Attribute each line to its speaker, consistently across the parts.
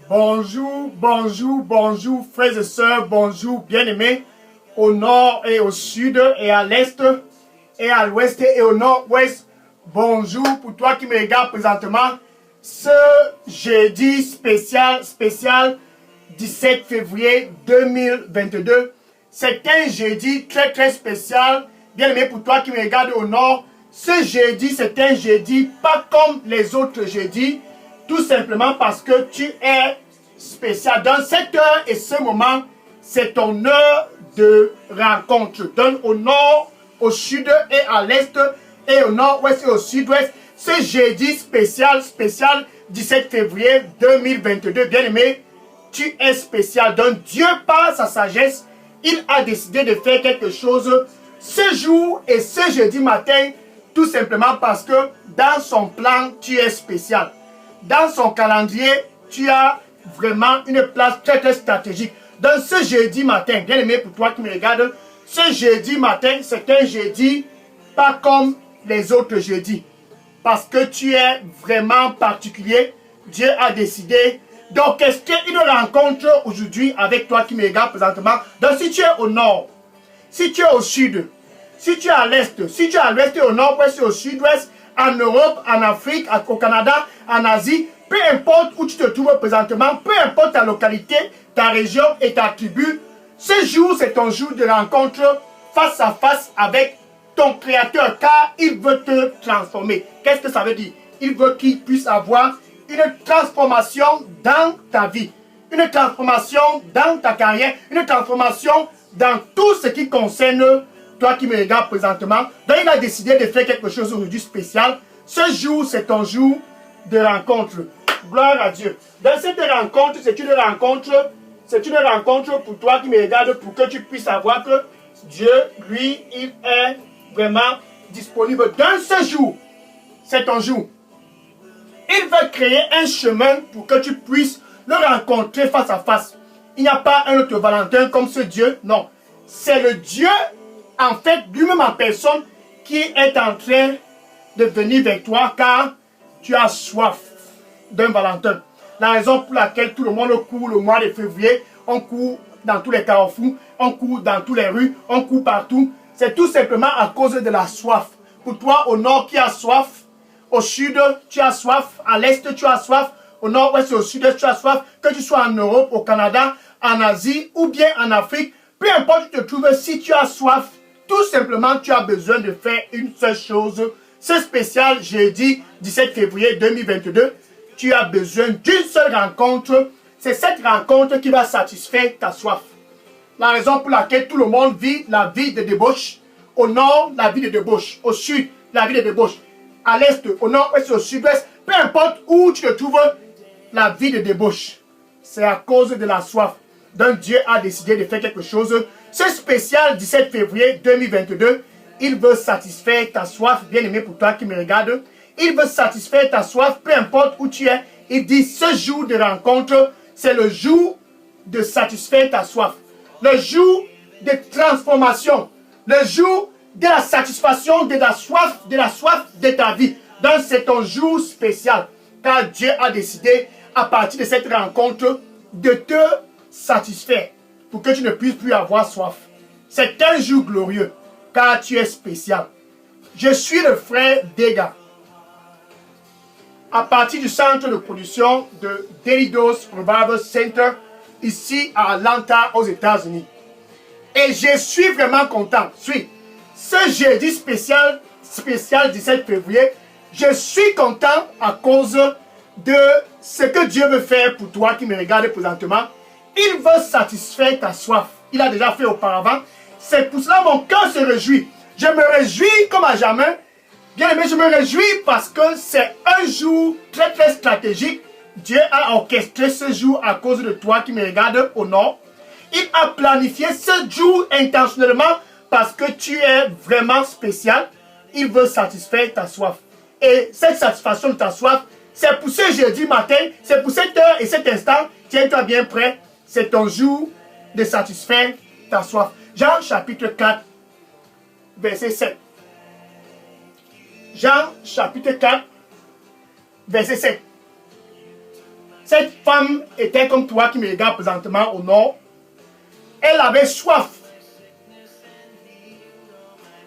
Speaker 1: Bonjour, bonjour, bonjour, frères et sœurs, bonjour, bien-aimés, au nord et au sud, et à l'est, et à l'ouest, et au nord-ouest. Bonjour pour toi qui me regardes présentement. Ce jeudi spécial 17 février 2022. C'est un jeudi très spécial, bien-aimé pour toi qui me regardes au nord. Ce jeudi, c'est un jeudi pas comme les autres jeudis. Tout simplement parce que tu es spécial. Dans cette heure et ce moment, c'est ton heure de rencontre. Donne au nord, au sud et à l'est, et au nord-ouest et au sud-ouest. Ce jeudi spécial 17 février 2022. Bien-aimé, tu es spécial. Donc Dieu, par sa sagesse, il a décidé de faire quelque chose ce jour et ce jeudi matin, tout simplement parce que dans son plan, tu es spécial. Dans son calendrier, tu as vraiment une place très stratégique. Dans ce jeudi matin, bien aimé pour toi qui me regardes, ce jeudi matin, c'est un jeudi pas comme les autres jeudis. Parce que tu es vraiment particulier. Dieu a décidé d'orchestrer une rencontre aujourd'hui avec toi qui me regarde présentement. Donc si tu es au nord, si tu es au sud, si tu es à l'est, si tu es à l'ouest et au nord-ouest et au sud-ouest, en Europe, en Afrique, au Canada, en Asie, peu importe où tu te trouves présentement, peu importe ta localité, ta région et ta tribu, ce jour, c'est ton jour de rencontre face à face avec ton Créateur, car il veut te transformer. Qu'est-ce que ça veut dire? Il veut qu'il puisse avoir une transformation dans ta vie, une transformation dans ta carrière, une transformation dans tout ce qui concerne toi qui me regardes présentement. Donc il a décidé de faire quelque chose aujourd'hui spécial. Ce jour, c'est ton jour de rencontre. Gloire à Dieu. Dans cette rencontre, c'est une rencontre pour toi qui me regardes, pour que tu puisses savoir que Dieu, lui, il est vraiment disponible. Dans ce jour, c'est ton jour. Il va créer un chemin pour que tu puisses le rencontrer face à face. Il n'y a pas un autre Valentin comme ce Dieu, non. C'est le Dieu, en fait, lui-même en personne, qui est en train de venir vers toi car tu as soif d'un Valentin. La raison pour laquelle tout le monde court le mois de février, on court dans tous les carrefours, on court dans toutes les rues, on court partout, c'est tout simplement à cause de la soif. Pour toi, au nord, qui a soif, au sud, tu as soif, à l'est, tu as soif, au nord-ouest et au sud-est, tu as soif, que tu sois en Europe, au Canada, en Asie ou bien en Afrique, peu importe où tu te trouves, si tu as soif, tout simplement, tu as besoin de faire une seule chose. Ce spécial jeudi 17 février 2022, tu as besoin d'une seule rencontre. C'est cette rencontre qui va satisfaire ta soif. La raison pour laquelle tout le monde vit la vie de débauche. Au nord, la vie de débauche. Au sud, la vie de débauche. À l'est, au nord-ouest, au sud-ouest, peu importe où tu te trouves, la vie de débauche. C'est à cause de la soif. Donc Dieu a décidé de faire quelque chose. Ce spécial 17 février 2022, il veut satisfaire ta soif, bien-aimé pour toi qui me regarde. Il veut satisfaire ta soif, peu importe où tu es. Il dit, ce jour de rencontre, c'est le jour de satisfaire ta soif. Le jour de transformation. Le jour de la satisfaction de la soif de ta vie. Donc c'est ton jour spécial. Car Dieu a décidé, à partir de cette rencontre, de te satisfaire pour que tu ne puisses plus avoir soif. C'est un jour glorieux, car tu es spécial. Je suis le frère Dega. À partir du centre de production de Daily Dose Revival Center, ici à Atlanta, aux États-Unis. Et je suis vraiment content. Ce jeudi spécial 17 février, je suis content à cause de ce que Dieu veut faire pour toi qui me regarde présentement. Il veut satisfaire ta soif. Il a déjà fait auparavant. C'est pour cela mon cœur se réjouit. Je me réjouis comme à jamais. Bien aimé, je me réjouis parce que c'est un jour très stratégique. Dieu a orchestré ce jour à cause de toi qui me regarde au nord. Il a planifié ce jour intentionnellement parce que tu es vraiment spécial. Il veut satisfaire ta soif. Et cette satisfaction de ta soif, c'est pour ce jeudi matin, c'est pour cette heure et cet instant. Tiens-toi bien prêt. C'est ton jour de satisfaire ta soif. Jean chapitre 4, verset 7. Jean chapitre 4, verset 7. Cette femme était comme toi qui me regarde présentement au nord. Elle avait soif.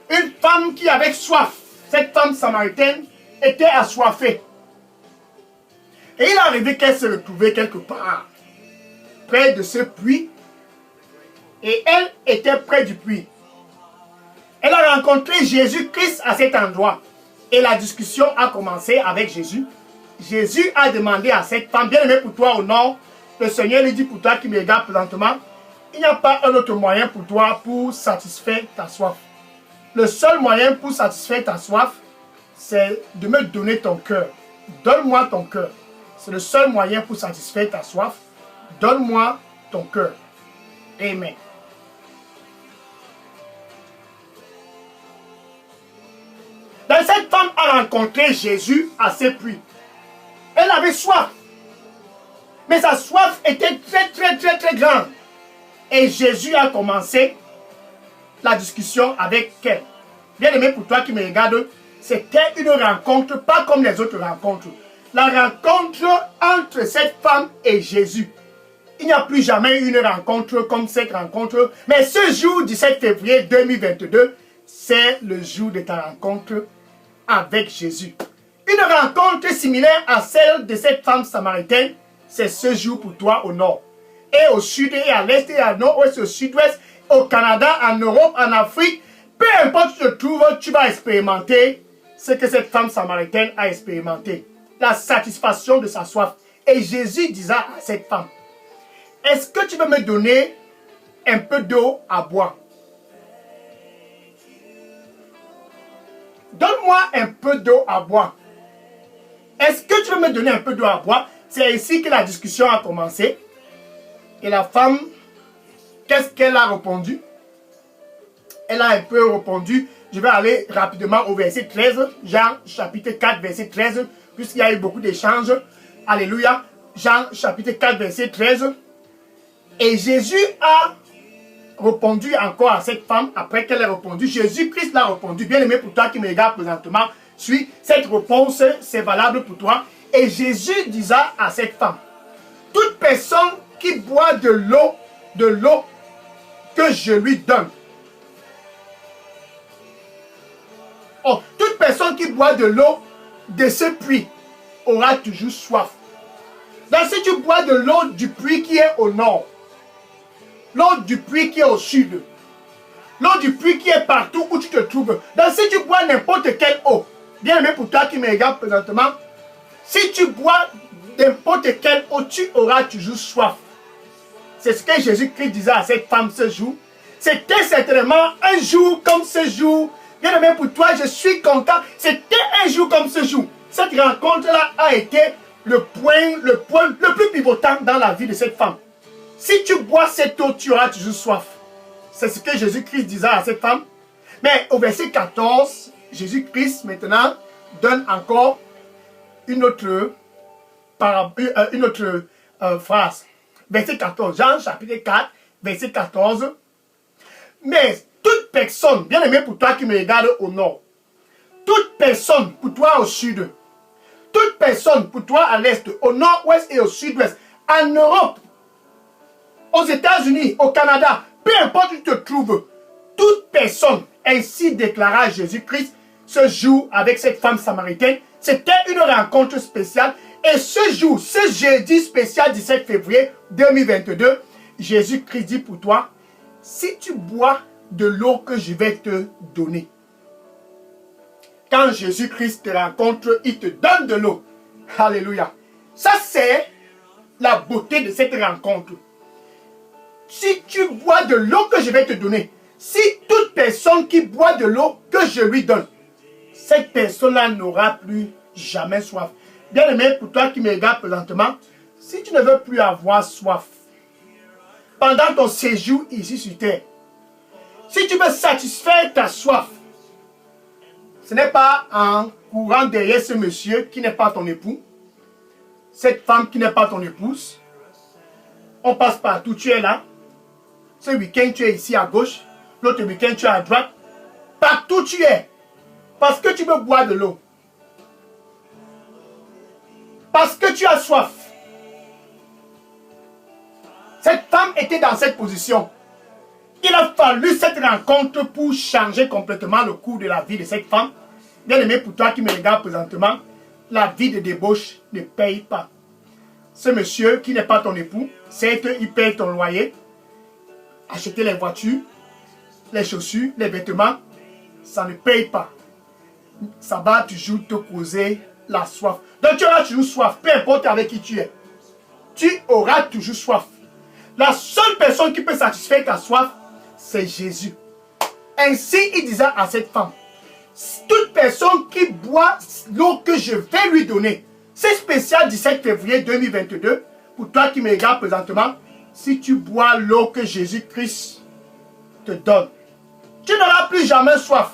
Speaker 1: Une femme qui avait soif, cette femme samaritaine, était assoiffée. Et il est arrivé qu'elle se retrouvait quelque part, près de ce puits. Et elle était près du puits. Elle a rencontré Jésus-Christ à cet endroit. Et la discussion a commencé avec Jésus. Jésus a demandé à cette femme, bien aimée pour toi au nord, le Seigneur lui dit pour toi qui me regarde présentement, il n'y a pas un autre moyen pour toi pour satisfaire ta soif. Le seul moyen pour satisfaire ta soif, c'est de me donner ton cœur. Donne-moi ton cœur. C'est le seul moyen pour satisfaire ta soif. Donne-moi ton cœur. Amen. Donc cette femme a rencontré Jésus à ce puits. Elle avait soif. Mais sa soif était très grande. Et Jésus a commencé la discussion avec elle. Bien aimé pour toi qui me regarde, c'était une rencontre pas comme les autres rencontres. La rencontre entre cette femme et Jésus. Il n'y a plus jamais une rencontre comme cette rencontre. Mais ce jour 17 février 2022, c'est le jour de ta rencontre avec Jésus. Une rencontre similaire à celle de cette femme samaritaine, c'est ce jour pour toi au nord. Et au sud, et à l'est, et à nord-ouest, au sud-ouest, au Canada, en Europe, en Afrique. Peu importe où tu te trouves, tu vas expérimenter ce que cette femme samaritaine a expérimenté. La satisfaction de sa soif. Et Jésus disait à cette femme, est-ce que tu veux me donner un peu d'eau à boire? Donne-moi un peu d'eau à boire. Est-ce que tu veux me donner un peu d'eau à boire? C'est ici que la discussion a commencé. Et la femme, qu'est-ce qu'elle a répondu? Elle a un peu répondu. Je vais aller rapidement au verset 13. Jean chapitre 4, verset 13. Puisqu'il y a eu beaucoup d'échanges. Alléluia. Jean chapitre 4, verset 13. Et Jésus a répondu encore à cette femme. Après qu'elle ait répondu, Jésus-Christ l'a répondu. Bien aimé pour toi qui me regarde présentement. Suis, cette réponse, c'est valable pour toi. Et Jésus disait à cette femme, toute personne qui boit de l'eau que je lui donne. Oh, toute personne qui boit de l'eau de ce puits aura toujours soif. Donc si tu bois de l'eau du puits qui est au nord, l'eau du puits qui est au sud, l'eau du puits qui est partout où tu te trouves, donc si tu bois n'importe quelle eau, bien aimé pour toi qui me regarde présentement, si tu bois n'importe quelle eau, tu auras toujours soif. C'est ce que Jésus-Christ disait à cette femme ce jour. C'était certainement un jour comme ce jour. Bien aimé pour toi, je suis content. C'était un jour comme ce jour. Cette rencontre-là a été le point le plus pivotant dans la vie de cette femme. Si tu bois cette eau, tu auras toujours soif. C'est ce que Jésus-Christ disait à cette femme. Mais au verset 14, Jésus-Christ maintenant donne encore une autre phrase. Verset 14, Jean chapitre 4, verset 14. Mais toute personne, bien aimé pour toi qui me regarde au nord, toute personne pour toi au sud, toute personne pour toi à l'est, au nord-ouest et au sud-ouest, en Europe, aux États-Unis, au Canada, peu importe où tu te trouves, toute personne, ainsi déclara Jésus-Christ ce jour avec cette femme samaritaine. C'était une rencontre spéciale. Et ce jour, ce jeudi spécial 17 février 2022, Jésus-Christ dit pour toi, si tu bois de l'eau que je vais te donner, quand Jésus-Christ te rencontre, il te donne de l'eau. Alléluia. Ça, c'est la beauté de cette rencontre. Si tu bois de l'eau que je vais te donner, si toute personne qui boit de l'eau que je lui donne, cette personne-là n'aura plus jamais soif. Bien aimé, pour toi qui me regarde présentement, si tu ne veux plus avoir soif, pendant ton séjour ici sur terre, si tu veux satisfaire ta soif, ce n'est pas en courant derrière ce monsieur qui n'est pas ton époux, cette femme qui n'est pas ton épouse. On passe partout, tu es là. Ce week-end, tu es ici à gauche. L'autre week-end, tu es à droite. Partout, tu es. Parce que tu veux boire de l'eau. Parce que tu as soif. Cette femme était dans cette position. Il a fallu cette rencontre pour changer complètement le cours de la vie de cette femme. Bien aimé, pour toi qui me regarde présentement, la vie de débauche ne paye pas. Ce monsieur qui n'est pas ton époux, c'est qu'il paye ton loyer, acheter les voitures, les chaussures, les vêtements, ça ne paye pas. Ça va toujours te causer la soif. Donc tu auras toujours soif, peu importe avec qui tu es. Tu auras toujours soif. La seule personne qui peut satisfaire ta soif, c'est Jésus. Ainsi, il disait à cette femme, toute personne qui boit l'eau que je vais lui donner, c'est spécial 17 février 2022, pour toi qui me regardes présentement, si tu bois l'eau que Jésus-Christ te donne, tu n'auras plus jamais soif.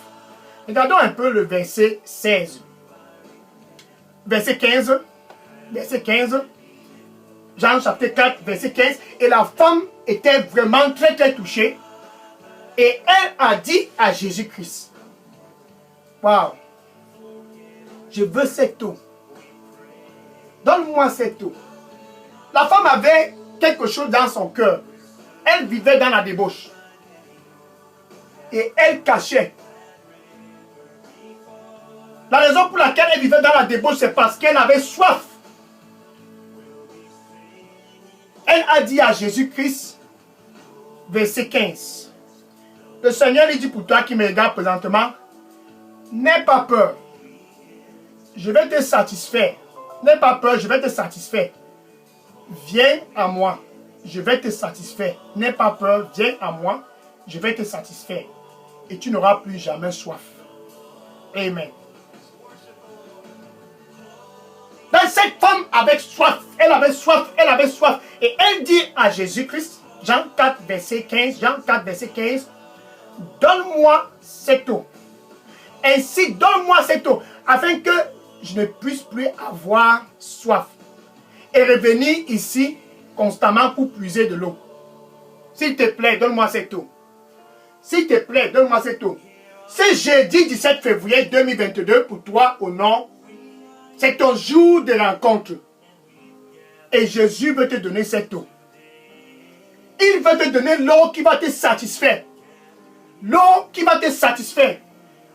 Speaker 1: Regardons un peu le verset 16. Verset 15. Verset 15. Jean chapitre 4, verset 15. Et la femme était vraiment très très touchée. Et elle a dit à Jésus-Christ, waouh, je veux cette eau. Donne-moi cette eau. La femme avait quelque chose dans son cœur. Elle vivait dans la débauche. Et elle cachait. La raison pour laquelle elle vivait dans la débauche, c'est parce qu'elle avait soif. Elle a dit à Jésus-Christ, verset 15. Le Seigneur lui dit pour toi qui me regarde présentement, n'aie pas peur. Je vais te satisfaire. N'aie pas peur, je vais te satisfaire. Viens à moi, je vais te satisfaire. N'aie pas peur, viens à moi, je vais te satisfaire. Et tu n'auras plus jamais soif. Amen. Donc cette femme avait soif, elle avait soif, elle avait soif. Et elle dit à Jésus-Christ, Jean 4, verset 15, Jean 4, verset 15, donne-moi cette eau. Ainsi, donne-moi cette eau, afin que je ne puisse plus avoir soif. Et revenir ici constamment pour puiser de l'eau. S'il te plaît, donne-moi cette eau. S'il te plaît, donne-moi cette eau. C'est jeudi 17 février 2022 pour toi au nord. C'est ton jour de rencontre. Et Jésus veut te donner cette eau. Il veut te donner l'eau qui va te satisfaire. L'eau qui va te satisfaire.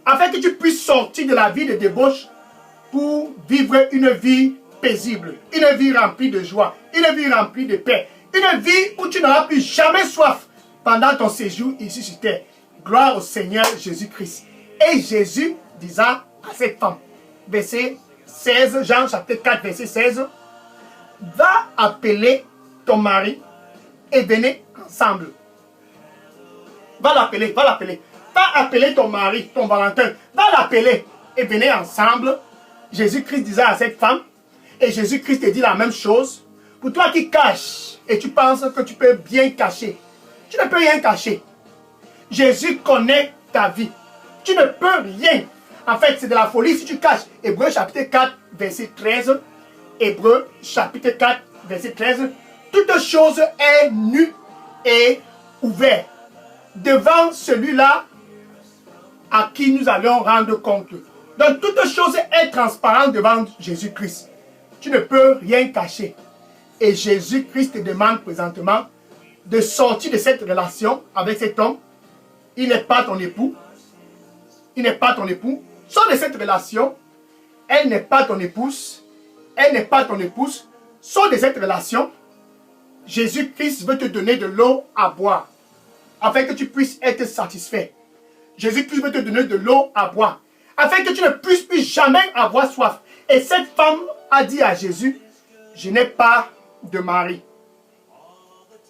Speaker 1: Afin que tu puisses sortir de la vie de débauche pour vivre une vie paisible. Une vie remplie de joie. Une vie remplie de paix. Une vie où tu n'auras plus jamais soif pendant ton séjour ici sur terre. Gloire au Seigneur Jésus-Christ. Et Jésus disait à cette femme, verset 16, Jean chapitre 4, verset 16, va appeler ton mari et venez ensemble. Va l'appeler, va l'appeler. Va appeler ton mari, ton Valentin. Va l'appeler et venez ensemble. Jésus-Christ disait à cette femme, et Jésus-Christ te dit la même chose. Pour toi qui caches et tu penses que tu peux bien cacher, tu ne peux rien cacher. Jésus connaît ta vie. Tu ne peux rien. En fait, c'est de la folie si tu caches. Hébreux chapitre 4, verset 13. Hébreux chapitre 4, verset 13. Toute chose est nue et ouverte devant celui-là à qui nous allons rendre compte. Donc, toute chose est transparente devant Jésus-Christ. Tu ne peux rien cacher. Et Jésus-Christ te demande présentement de sortir de cette relation avec cet homme. Il n'est pas ton époux. Il n'est pas ton époux. Sors de cette relation. Elle n'est pas ton épouse. Elle n'est pas ton épouse. Sors de cette relation. Jésus-Christ veut te donner de l'eau à boire. Afin que tu puisses être satisfait. Jésus-Christ veut te donner de l'eau à boire. Afin que tu ne puisses plus jamais avoir soif. Et cette femme a dit à Jésus, je n'ai pas de mari.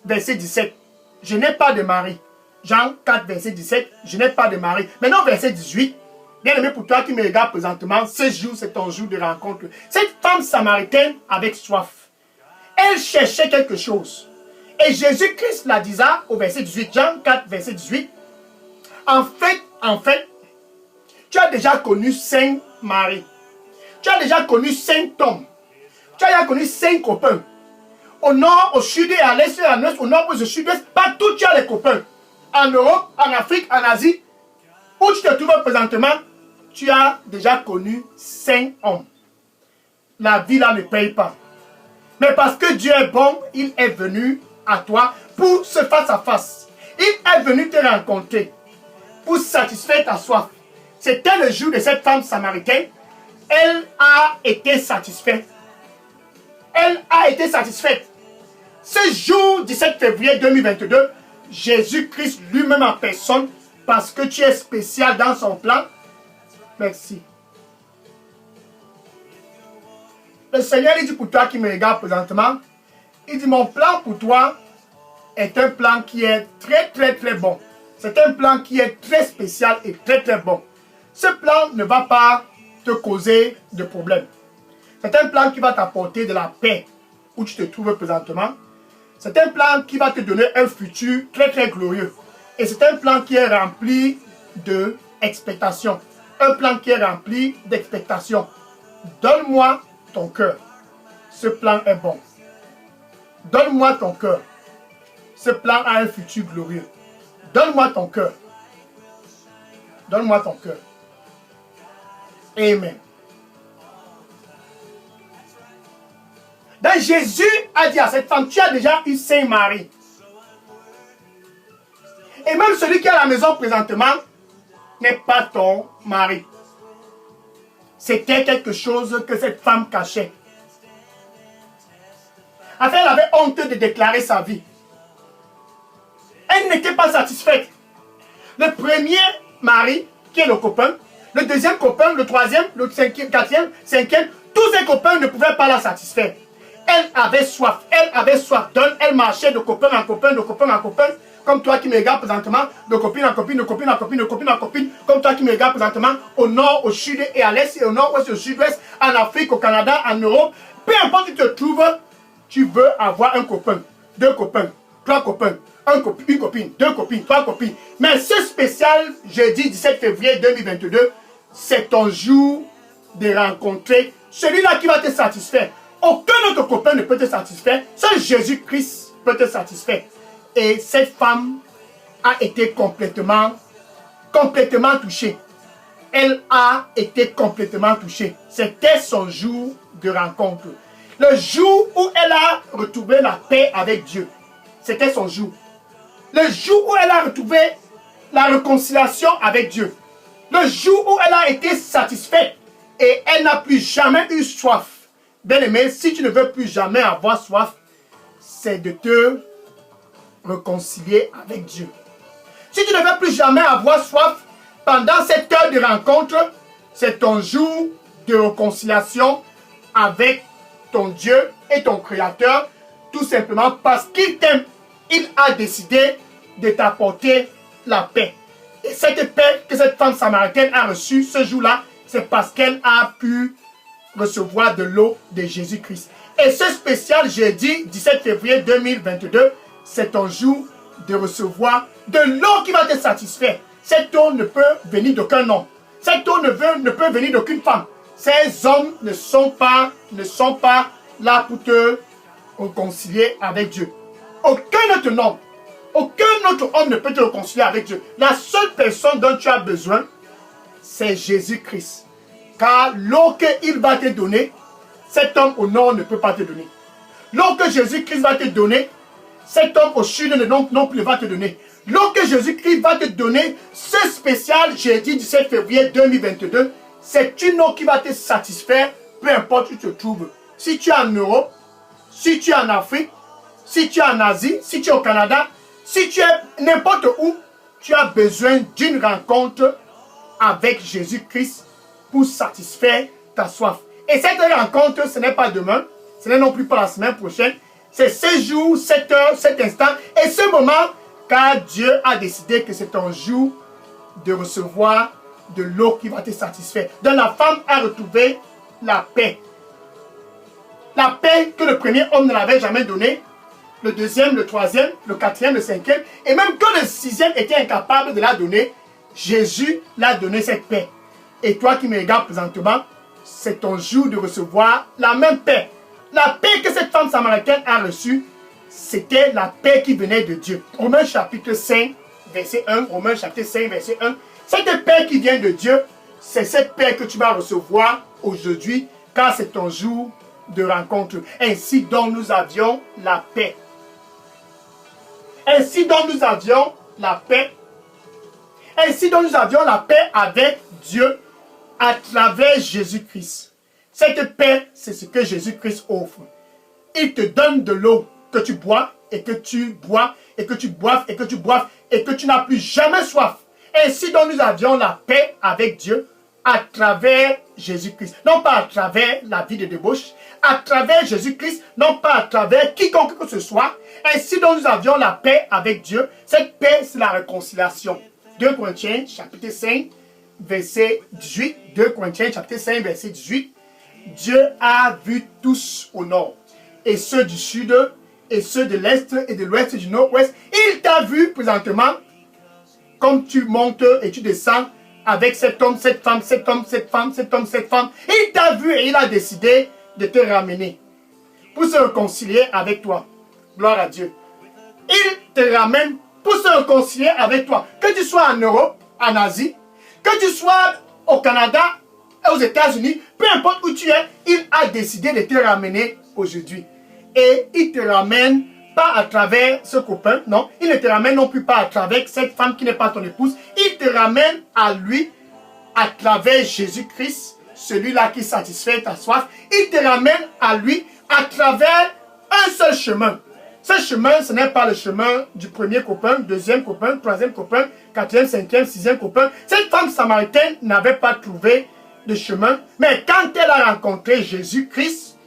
Speaker 1: Verset 17. Je n'ai pas de mari. Jean 4, verset 17. Je n'ai pas de mari. Maintenant, verset 18. Bien aimé, pour toi qui me regarde présentement, ce jour, c'est ton jour de rencontre. Cette femme samaritaine avec soif. Elle cherchait quelque chose. Et Jésus-Christ la disait au verset 18. Jean 4, verset 18. En fait, tu as déjà connu 5 maris. Tu as déjà connu 5 hommes. Tu as déjà connu 5 copains. Au nord, au sud et à l'est et à l'ouest, au nord, au sud-est, partout tu as les copains. En Europe, en Afrique, en Asie, où tu te trouves présentement, tu as déjà connu 5 hommes. La vie là ne paye pas. Mais parce que Dieu est bon, il est venu à toi pour ce face-à-face. Il est venu te rencontrer pour satisfaire ta soif. C'était le jour de cette femme samaritaine. Elle a été satisfaite. Elle a été satisfaite. Ce jour 17 février 2022, Jésus-Christ lui-même en personne, parce que tu es spécial dans son plan. Merci. Le Seigneur il dit pour toi qui me regarde présentement, il dit mon plan pour toi est un plan qui est très bon. C'est un plan qui est très spécial et très bon. Ce plan ne va pas te causer de problème. C'est un plan qui va t'apporter de la paix où tu te trouves présentement. C'est un plan qui va te donner un futur très glorieux. Et c'est un plan qui est rempli d'expectations. Un plan qui est rempli d'expectations. Donne-moi ton cœur. Ce plan est bon. Donne-moi ton cœur. Ce plan a un futur glorieux. Donne-moi ton cœur. Donne-moi ton cœur. Amen. Donc Jésus a dit à cette femme, tu as déjà eu 5 maris. Et même celui qui est à la maison présentement n'est pas ton mari. C'était quelque chose que cette femme cachait. Enfin, elle avait honte de déclarer sa vie. Elle n'était pas satisfaite. Le premier mari, qui est le copain, le deuxième copain, le troisième, le cinquième, quatrième, cinquième, tous ses copains ne pouvaient pas la satisfaire. Elle avait soif, elle marchait de copain en copain, de copain en copain, comme toi qui me regardes présentement, de copine en copine, de copine en copine, de copine en copine, comme toi qui me regardes présentement, au nord, au sud et à l'est, et au nord, ouest, au sud-ouest, en Afrique, au Canada, en Europe, peu importe où tu te trouves, tu veux avoir un copain, 2 copains, 3 copains, une copine, 2 copines, 3 copines. Mais ce spécial jeudi 17 février 2022, c'est ton jour de rencontrer celui-là qui va te satisfaire. Aucun autre copain ne peut te satisfaire. Seul Jésus-Christ peut te satisfaire. Et cette femme a été complètement touchée. Elle a été complètement touchée. C'était son jour de rencontre. Le jour où elle a retrouvé la paix avec Dieu. C'était son jour. Le jour où elle a retrouvé la réconciliation avec Dieu. Le jour où elle a été satisfaite. Et elle n'a plus jamais eu soif. Bien-aimé, si tu ne veux plus jamais avoir soif, c'est de te réconcilier avec Dieu. Si tu ne veux plus jamais avoir soif, pendant cette heure de rencontre, c'est ton jour de réconciliation avec ton Dieu et ton Créateur, tout simplement parce qu'il t'aime. Il a décidé de t'apporter la paix. Et cette paix que cette femme samaritaine a reçue ce jour-là, c'est parce qu'elle a pu recevoir de l'eau de Jésus-Christ. Et ce spécial jeudi 17 février 2022, c'est ton jour de recevoir de l'eau qui va te satisfaire. Cette eau ne peut venir d'aucun homme. Cette eau ne peut venir d'aucune femme. Ces hommes ne sont pas là pour te réconcilier avec Dieu. Aucun autre homme, aucun autre homme ne peut te réconcilier avec Dieu. La seule personne dont tu as besoin, c'est Jésus-Christ. Car l'eau qu'il va te donner, cet homme au nord ne peut pas te donner. L'eau que Jésus-Christ va te donner, cet homme au sud non plus va te donner. L'eau que Jésus-Christ va te donner, ce spécial jeudi 17 février 2022, c'est une eau qui va te satisfaire, peu importe où tu te trouves. Si tu es en Europe, si tu es en Afrique, si tu es en Asie, si tu es au Canada, si tu es n'importe où, tu as besoin d'une rencontre avec Jésus-Christ pour satisfaire ta soif. Et cette rencontre, ce n'est pas demain, ce n'est non plus pas la semaine prochaine, c'est ce jour, cette heure, cet instant et ce moment, car Dieu a décidé que c'est ton jour de recevoir de l'eau qui va te satisfaire. Donc la femme a retrouvé la paix. La paix que le premier homme ne l'avait jamais donnée, le deuxième, le troisième, le quatrième, le cinquième, et même que le sixième était incapable de la donner, Jésus l'a donné cette paix. Et toi qui me regardes présentement, c'est ton jour de recevoir la même paix. La paix que cette femme samaritaine a reçue, c'était la paix qui venait de Dieu. Romains chapitre 5, verset 1. Romains chapitre 5, verset 1. Cette paix qui vient de Dieu, c'est cette paix que tu vas recevoir aujourd'hui, car c'est ton jour de rencontre. Ainsi donc nous avions la paix. Ainsi donc nous avions la paix. Ainsi donc nous avions la paix avec Dieu à travers Jésus-Christ. Cette paix, c'est ce que Jésus-Christ offre. Il te donne de l'eau que tu bois et que tu bois et que tu boives et que tu boives et que tu n'as plus jamais soif. Ainsi donc nous avions la paix avec Dieu à travers Jésus-Christ. Non pas à travers la vie de débauche, à travers Jésus-Christ, non pas à travers quiconque que ce soit. Ainsi donc nous avions la paix avec Dieu. Cette paix, c'est la réconciliation. 2 Corinthiens, chapitre 5, verset 18. 2 Corinthiens, chapitre 5, verset 18. Dieu a vu tous au nord, et ceux du sud, et ceux de l'est, et de l'ouest, et du nord-ouest. Il t'a vu présentement, comme tu montes et tu descends, avec cet homme, cette femme, cet homme, cette femme, cet homme, cette femme. Il t'a vu et il a décidé de te ramener pour se réconcilier avec toi. Gloire à Dieu. Il te ramène pour se réconcilier avec toi. Que tu sois en Europe, en Asie, que tu sois au Canada, aux États-Unis, peu importe où tu es, il a décidé de te ramener aujourd'hui. Et il te ramène pas à travers ce copain, non. Il ne te ramène non plus pas à travers cette femme qui n'est pas ton épouse. Il te ramène à lui à travers Jésus-Christ, celui-là qui satisfait ta soif. Il te ramène à lui à travers un seul chemin. Ce chemin, ce n'est pas le chemin du premier copain, deuxième copain, troisième copain, quatrième, cinquième, sixième copain. Cette femme samaritaine n'avait pas trouvé de chemin, mais quand elle a rencontré Jésus-Christ,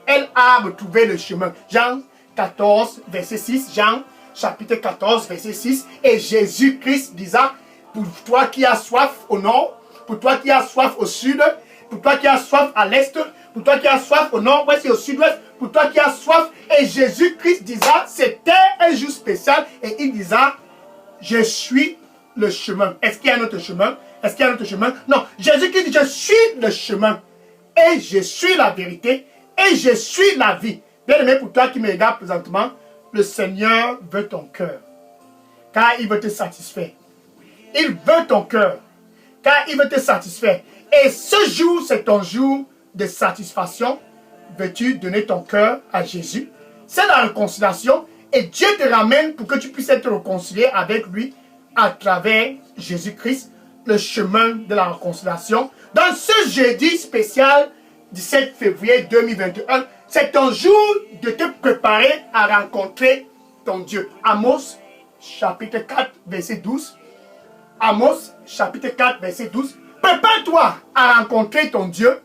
Speaker 1: elle a retrouvé le chemin. Jean 14, verset 6, Jean chapitre 14, verset 6, et Jésus-Christ disant, pour toi qui as soif au nord, pour toi qui as soif au sud, pour toi qui as soif à l'est, pour toi qui as soif au nord-ouest et au sud-ouest, pour toi qui as soif, et Jésus-Christ disant, c'était un jour spécial, et il disait, je suis le chemin. Est-ce qu'il y a un autre chemin? Est-ce qu'il y a un autre chemin? Non, Jésus-Christ dit, je suis le chemin, et je suis la vérité, et je suis la vie. Bien-aimé, pour toi qui me regarde présentement, le Seigneur veut ton cœur, car il veut te satisfaire. Il veut ton cœur, car il veut te satisfaire. Et ce jour, c'est ton jour de satisfaction. Veux-tu donner ton cœur à Jésus? C'est la réconciliation, et Dieu te ramène pour que tu puisses être réconcilié avec lui à travers Jésus-Christ, le chemin de la réconciliation. Dans ce jeudi spécial 17 février 2021, c'est ton jour de te préparer à rencontrer ton Dieu. Amos, chapitre 4, verset 12. Amos, chapitre 4, verset 12. Prépare-toi à rencontrer ton Dieu,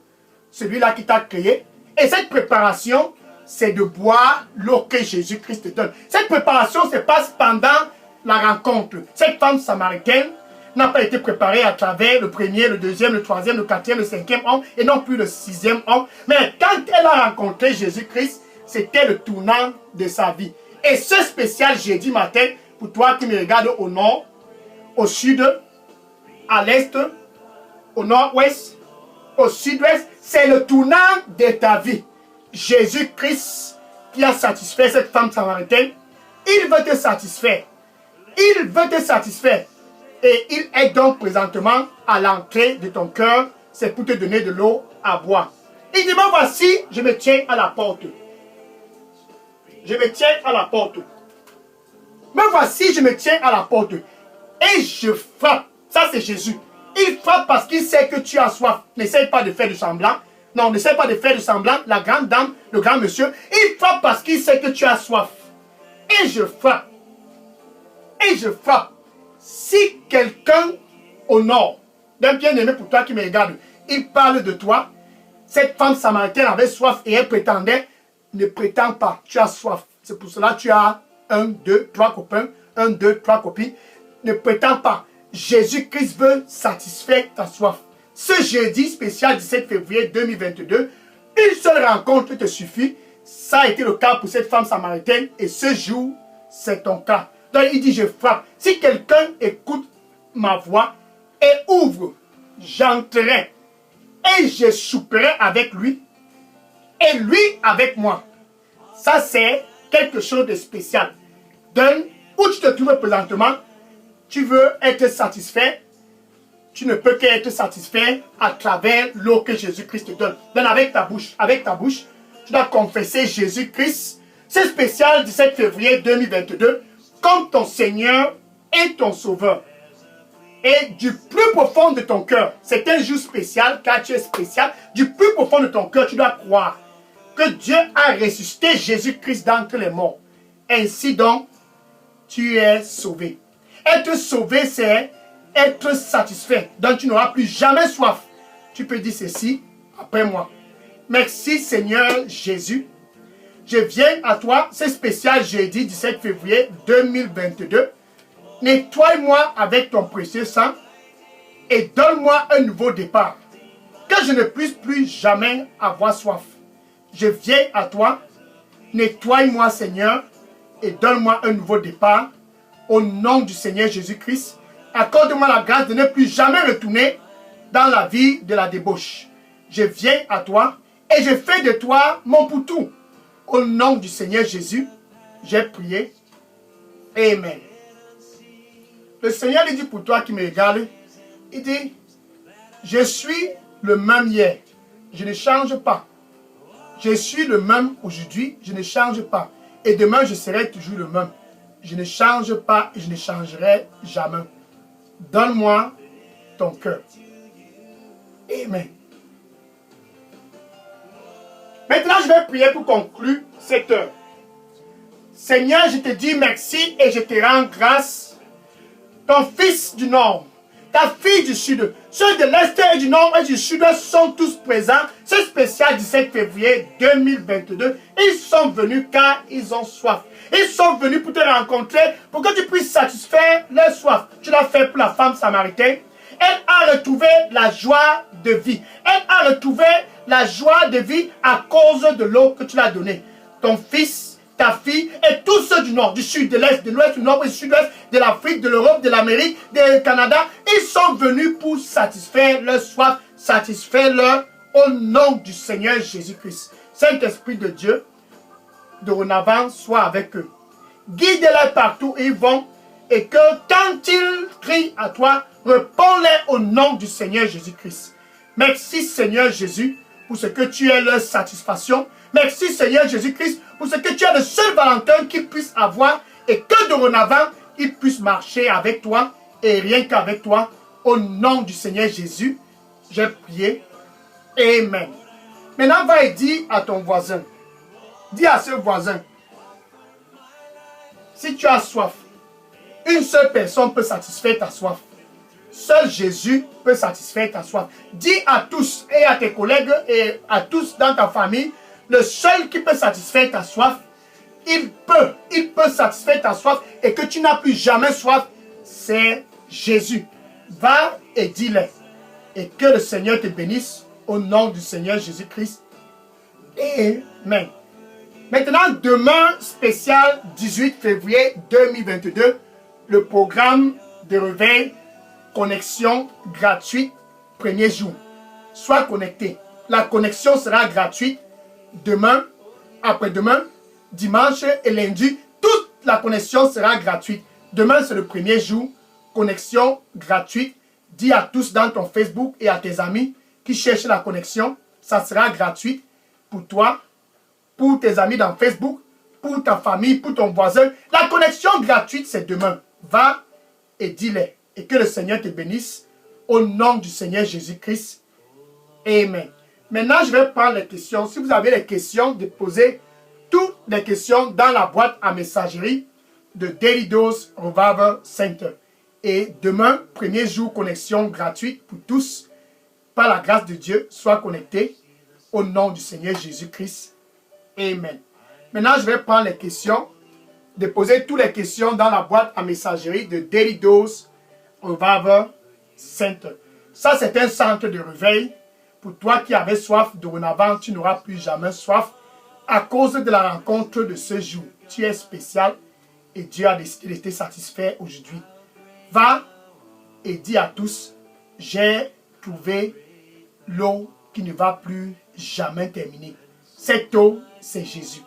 Speaker 1: celui-là qui t'a créé. Et cette préparation, c'est de boire l'eau que Jésus-Christ te donne. Cette préparation se passe pendant la rencontre. Cette femme samaritaine n'a pas été préparée à travers le premier, le deuxième, le troisième, le quatrième, le cinquième homme et non plus le sixième homme. Mais quand elle a rencontré Jésus-Christ, c'était le tournant de sa vie. Et ce spécial jeudi matin, pour toi qui me regardes au nord, au sud, à l'est, au nord-ouest, au sud-ouest, c'est le tournant de ta vie. Jésus-Christ qui a satisfait cette femme samaritaine, il veut te satisfaire. Il veut te satisfaire. Et il est donc présentement à l'entrée de ton cœur. C'est pour te donner de l'eau à boire. Il dit, me voici, je me tiens à la porte. Je me tiens à la porte. Me voici, je me tiens à la porte. Et je frappe. Ça, c'est Jésus. Il frappe parce qu'il sait que tu as soif. N'essaye pas de faire du semblant. Non, n'essaye pas de faire du semblant. La grande dame, le grand monsieur, il frappe parce qu'il sait que tu as soif. Et je frappe. Et je frappe. Si quelqu'un au nord, d'un bien-aimé pour toi qui me regarde, il parle de toi, cette femme samaritaine avait soif et elle prétendait, ne prétends pas, tu as soif. C'est pour cela que tu as 1, 2, 3 copains, 1, 2, 3 copines. Ne prétends pas. Jésus-Christ veut satisfaire ta soif. Ce jeudi spécial 17 février 2022, une seule rencontre te suffit. Ça a été le cas pour cette femme samaritaine et ce jour, c'est ton cas. Donc il dit, je frappe. Si quelqu'un écoute ma voix et ouvre, j'entrerai et je souperai avec lui et lui avec moi. Ça, c'est quelque chose de spécial. Donc, où tu te trouves présentement, tu veux être satisfait, tu ne peux qu'être satisfait à travers l'eau que Jésus-Christ te donne. Donc, avec ta bouche, tu dois confesser Jésus-Christ. C'est spécial 17 février 2022. comme ton Seigneur et ton Sauveur. Et du plus profond de ton cœur, c'est un jour spécial, car tu es spécial, du plus profond de ton cœur, tu dois croire que Dieu a ressuscité Jésus-Christ d'entre les morts. Ainsi donc, tu es sauvé. Être sauvé, c'est être satisfait. Donc tu n'auras plus jamais soif. Tu peux dire ceci après moi. Merci Seigneur Jésus. Je viens à toi, c'est spécial jeudi 17 février 2022. Nettoie-moi avec ton précieux sang et donne-moi un nouveau départ. Que je ne puisse plus jamais avoir soif. Je viens à toi, nettoie-moi Seigneur et donne-moi un nouveau départ. Au nom du Seigneur Jésus-Christ, accorde-moi la grâce de ne plus jamais retourner dans la vie de la débauche. Je viens à toi et je fais de toi mon poutou. Au nom du Seigneur Jésus, j'ai prié. Amen. Le Seigneur lui dit pour toi qui me regarde, il dit, je suis le même hier, je ne change pas. Je suis le même aujourd'hui, je ne change pas. Et demain, je serai toujours le même. Je ne change pas et je ne changerai jamais. Donne-moi ton cœur. Amen. Maintenant, je vais prier pour conclure cette heure. Seigneur, je te dis merci et je te rends grâce. Ton fils du Nord, ta fille du Sud, ceux de l'Est et du Nord et du Sud sont tous présents. C'est spécial 17 février 2022. Ils sont venus car ils ont soif. Ils sont venus pour te rencontrer, pour que tu puisses satisfaire leur soif. Tu l'as fait pour la femme samaritaine. Elle a retrouvé la joie de vie. Elle a retrouvé la joie de vie à cause de l'eau que tu l'as donnée. Ton fils, ta fille et tous ceux du Nord, du Sud, de l'Est, de l'Ouest, du Nord et du Sud-Ouest, de l'Afrique, de l'Europe, de l'Amérique, du Canada, ils sont venus pour satisfaire leur soif, satisfaire leur au nom du Seigneur Jésus-Christ. Saint-Esprit de Dieu, dorénavant, sois avec eux. Guide-les partout où ils vont et que quand ils crient à toi, réponds-les au nom du Seigneur Jésus-Christ. Merci Seigneur Jésus pour ce que tu es leur satisfaction. Merci Seigneur Jésus-Christ pour ce que tu es le seul Valentin qu'ils puissent avoir et que dorénavant, ils puissent marcher avec toi et rien qu'avec toi. Au nom du Seigneur Jésus, j'ai prié. Amen. Maintenant, va et dis à ton voisin. Dis à ce voisin, si tu as soif, une seule personne peut satisfaire ta soif. Seul Jésus peut satisfaire ta soif. Dis à tous et à tes collègues et à tous dans ta famille, le seul qui peut satisfaire ta soif, il peut satisfaire ta soif et que tu n'as plus jamais soif, c'est Jésus. Va et dis-le. Et que le Seigneur te bénisse au nom du Seigneur Jésus-Christ. Amen. Maintenant, demain, spécial 18 février 2022, le programme de réveil, connexion gratuite, premier jour. Sois connecté. La connexion sera gratuite demain, après-demain, dimanche et lundi. Toute la connexion sera gratuite. Demain, c'est le premier jour. Connexion gratuite. Dis à tous dans ton Facebook et à tes amis qui cherchent la connexion. Ça sera gratuit pour toi, pour tes amis dans Facebook, pour ta famille, pour ton voisin. La connexion gratuite, c'est demain. Va et dis-les. Et que le Seigneur te bénisse au nom du Seigneur Jésus-Christ. Amen. Maintenant, je vais prendre les questions. Si vous avez des questions, déposez toutes les questions dans la boîte à messagerie de Daily Dose Revival Center. Et demain, premier jour, connexion gratuite pour tous. Par la grâce de Dieu, sois connecté au nom du Seigneur Jésus-Christ. Amen. Maintenant, je vais prendre les questions. Déposez toutes les questions dans la boîte à messagerie de Daily Dose Revival Center. Ça, c'est un centre de réveil. Pour toi qui avais soif, dorénavant, tu n'auras plus jamais soif à cause de la rencontre de ce jour. Tu es spécial et Dieu a décidé de te satisfaire aujourd'hui. Va et dis à tous, j'ai trouvé l'eau qui ne va plus jamais terminer. Cette eau, c'est Jésus.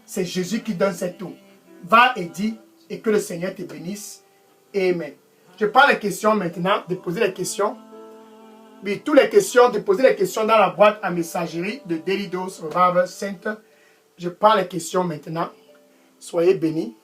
Speaker 1: C'est Jésus qui donne cette eau. Va et dis, et que le Seigneur te bénisse. Amen. Je prends les questions maintenant, déposer les questions. Oui, toutes les questions, déposez les questions dans la boîte à messagerie de Daily Dose Revival Center. Je prends les questions maintenant. Soyez bénis.